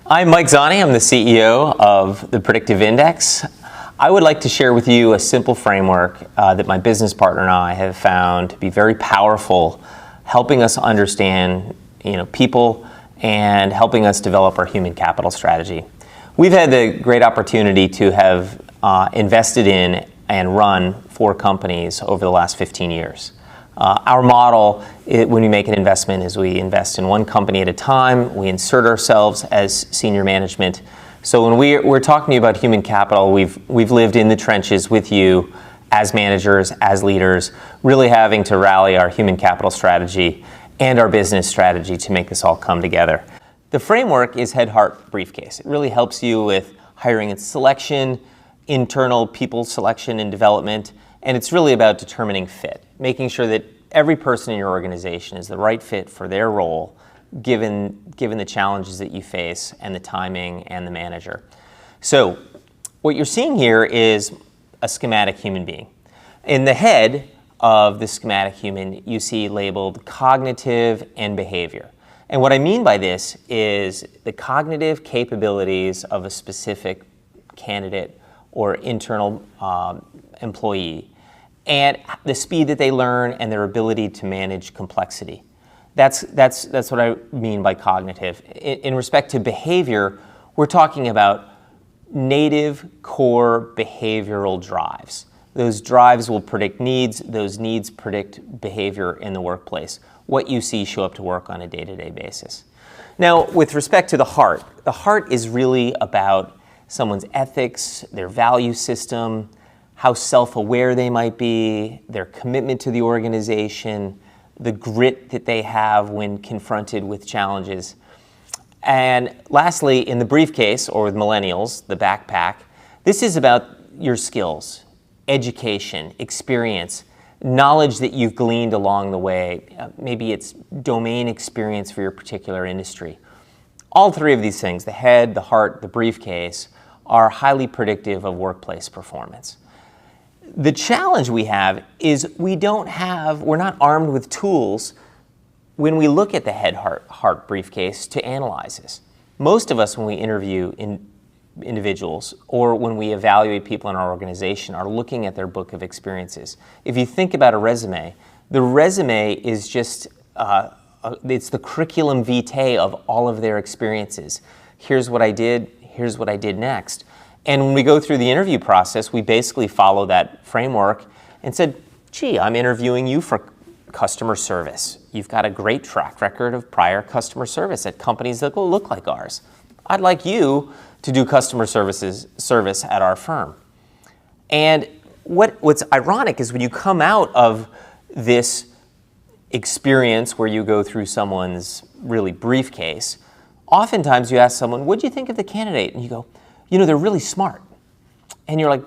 I'm Mike Zani. I'm the CEO of the Predictive Index. I would like to share with you a simple framework that my business partner and I have found to be very powerful, helping us understand people and helping us develop our human capital strategy. We've had the great opportunity to have invested in and run 4 companies over the last 15 years. Our model, when we make an investment, is we invest in one company at a time. We insert ourselves as senior management. So when we're talking to you about human capital, we've lived in the trenches with you as managers, as leaders, really having to rally our human capital strategy and our business strategy to make this all come together. The framework is Head, Heart, Briefcase. It really helps you with hiring and selection, internal people selection and development, and it's really about determining fit, making sure that every person in your organization is the right fit for their role, given the challenges that you face and the timing and the manager. So what you're seeing here is a schematic human being. In the head of the schematic human, you see labeled cognitive and behavior. And what I mean by this is the cognitive capabilities of a specific candidate or internal employee, and the speed that they learn and their ability to manage complexity. That's what I mean by cognitive. In respect to behavior, we're talking about native core behavioral drives. Those drives will predict needs. Those needs predict behavior in the workplace. What you see show up to work on a day-to-day basis. Now, with respect to the heart is really about someone's ethics, their value system, how self-aware they might be, their commitment to the organization, the grit that they have when confronted with challenges. And lastly, in the briefcase, or with millennials, the backpack, this is about your skills, education, experience, knowledge that you've gleaned along the way. Maybe it's domain experience for your particular industry. All 3 of these things, the head, the heart, the briefcase, are highly predictive of workplace performance. The challenge we have is we're not armed with tools when we look at the head, heart briefcase to analyze this. Most of us, when we interview individuals or when we evaluate people in our organization, are looking at their book of experiences. If you think about a resume, the resume is just, it's the curriculum vitae of all of their experiences. Here's what I did, here's what I did next. And when we go through the interview process, we basically follow that framework and said, gee, I'm interviewing you for customer service. You've got a great track record of prior customer service at companies that look like ours. I'd like you to do customer service at our firm. And what's ironic is when you come out of this experience where you go through someone's really briefcase, oftentimes you ask someone, what do you think of the candidate? And you go, they're really smart. And you're like,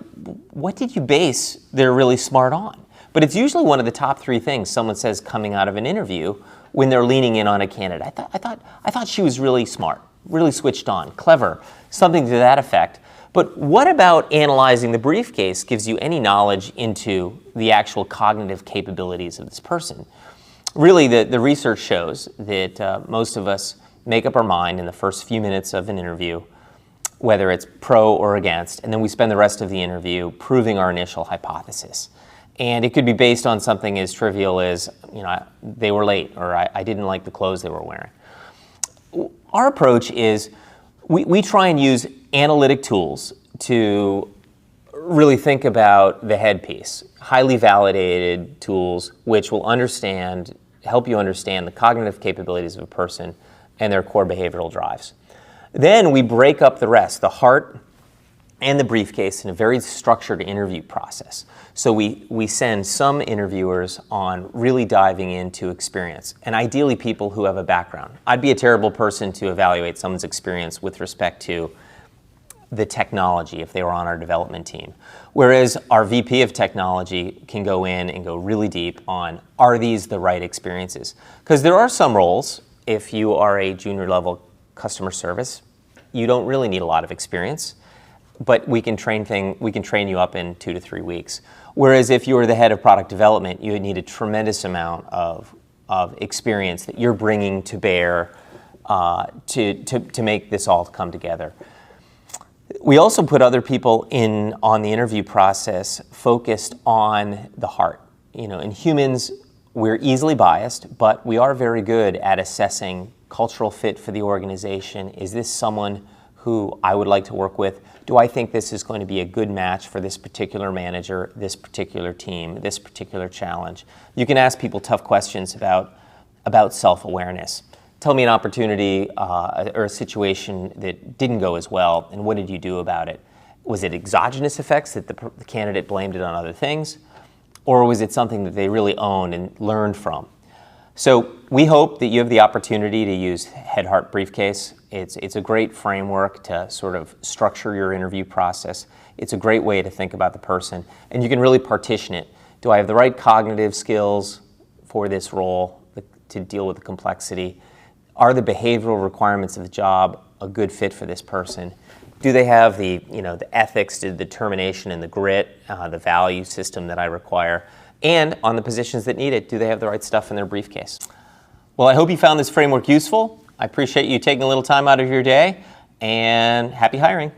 what did you base they're really smart on? But it's usually one of the top 3 things someone says coming out of an interview when they're leaning in on a candidate. I thought she was really smart, really switched on, clever, something to that effect. But what about analyzing the briefcase gives you any knowledge into the actual cognitive capabilities of this person? Really, the research shows that most of us make up our mind in the first few minutes of an interview, whether it's pro or against, and then we spend the rest of the interview proving our initial hypothesis. And it could be based on something as trivial as, they were late, or I didn't like the clothes they were wearing. Our approach is we try and use analytic tools to really think about the headpiece, highly validated tools which will help you understand the cognitive capabilities of a person and their core behavioral drives. Then we break up the rest, the heart and the briefcase, in a very structured interview process. So we send some interviewers on really diving into experience, and ideally people who have a background. I'd be a terrible person to evaluate someone's experience with respect to the technology if they were on our development team. Whereas our VP of technology can go in and go really deep on, are these the right experiences? Because there are some roles, if you are a junior level customer service, you don't really need a lot of experience, but we can train you up in 2 to 3 weeks. Whereas if you were the head of product development, you would need a tremendous amount of experience that you're bringing to bear to make this all come together. We also put other people on the interview process focused on the heart. In humans, we're easily biased, but we are very good at assessing cultural fit for the organization. Is this someone who I would like to work with? Do I think this is going to be a good match for this particular manager, this particular team, this particular challenge? You can ask people tough questions about self-awareness. Tell me an opportunity or a situation that didn't go as well, and what did you do about it? Was it exogenous effects that the candidate blamed it on other things? Or was it something that they really owned and learned from? So we hope that you have the opportunity to use Head Heart Briefcase. It's a great framework to sort of structure your interview process. It's a great way to think about the person, and you can really partition it. Do I have the right cognitive skills for this role to deal with the complexity? Are the behavioral requirements of the job a good fit for this person? Do they have the ethics, the determination, and the grit, the value system that I require? And on the positions that need it, do they have the right stuff in their briefcase? Well, I hope you found this framework useful. I appreciate you taking a little time out of your day, and happy hiring.